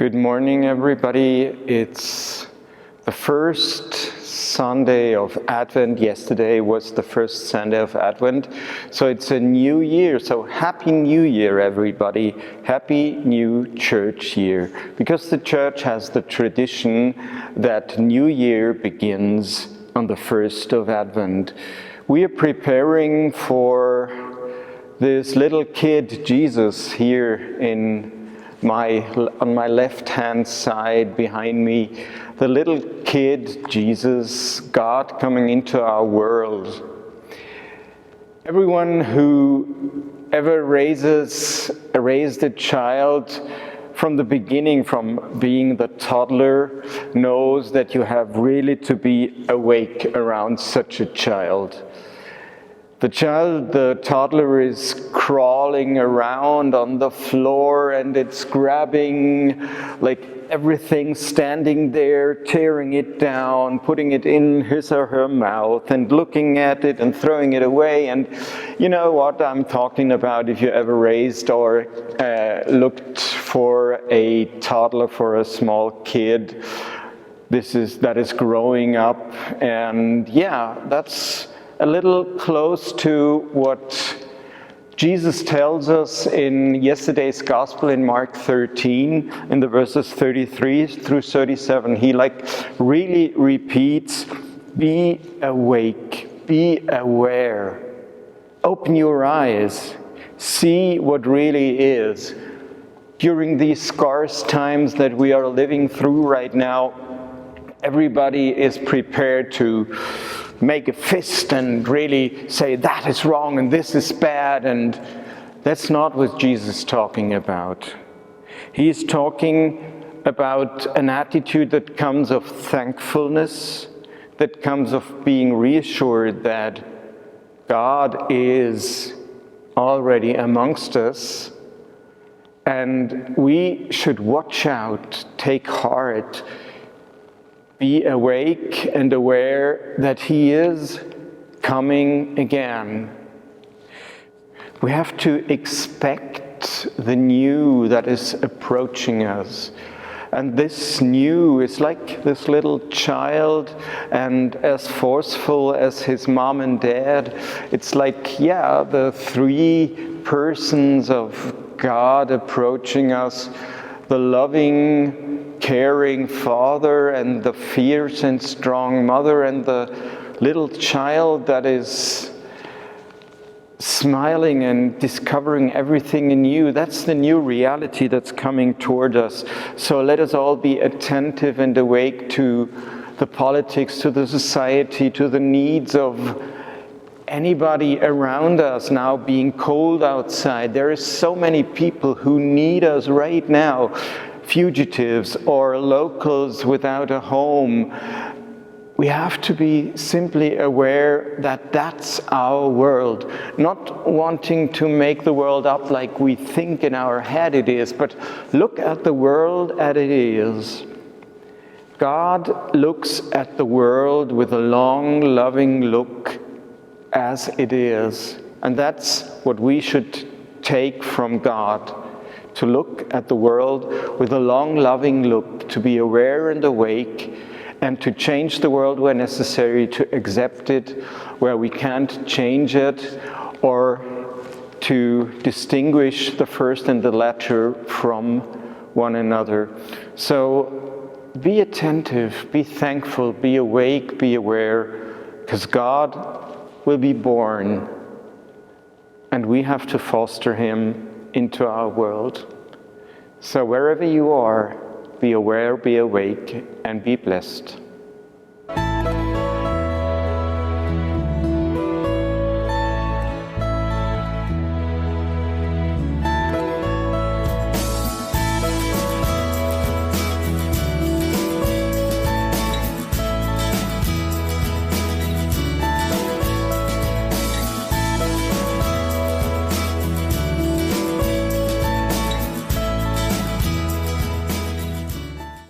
Good morning, everybody. It's the first Sunday of Advent. Yesterday was the first Sunday of Advent. So it's a new year. So Happy New Year, everybody. Happy new church year. Because the church has the tradition that New Year begins on the first of Advent. We are preparing for this little kid, Jesus, here on my left-hand side behind me, the little kid, Jesus, God coming into our world. Everyone who ever raised a child from the beginning, from being the toddler, knows that you have really to be awake around such a child. The toddler is crawling around on the floor and it's grabbing like everything standing there, tearing it down, putting it in his or her mouth and looking at it and throwing it away. And you know what I'm talking about if you ever raised or looked for a toddler, for a small kid. That is growing up, and yeah, that's a little close to what Jesus tells us in yesterday's gospel in Mark 13, in the verses 33 through 37. He really repeats, be awake, be aware, open your eyes, see what really is. During these scarce times that we are living through right now, everybody is prepared to make a fist and really say that is wrong and this is bad, and that's not what Jesus is talking about. He is talking about an attitude that comes of thankfulness, that comes of being reassured that God is already amongst us, and we should watch out, take heart, be awake and aware that He is coming again. We have to expect the new that is approaching us. And this new is like this little child, and as forceful as his mom and dad. It's like, the three persons of God approaching us, the loving, caring father and the fierce and strong mother and the little child that is smiling and discovering everything anew. That's the new reality that's coming toward us. So let us all be attentive and awake to the politics, to the society, to the needs of anybody around us now. Being cold outside, there are so many people who need us right now. Fugitives or locals without a home. We have to be simply aware that that's our world. Not wanting to make the world up like we think in our head it is, but look at the world as it is. God looks at the world with a long, loving look as it is. And that's what we should take from God. To look at the world with a long, loving look, to be aware and awake, and to change the world where necessary, to accept it where we can't change it, or to distinguish the first and the latter from one another. So be attentive, be thankful, be awake, be aware, because God will be born, and we have to foster Him into our world. So wherever you are, be aware, be awake, and be blessed.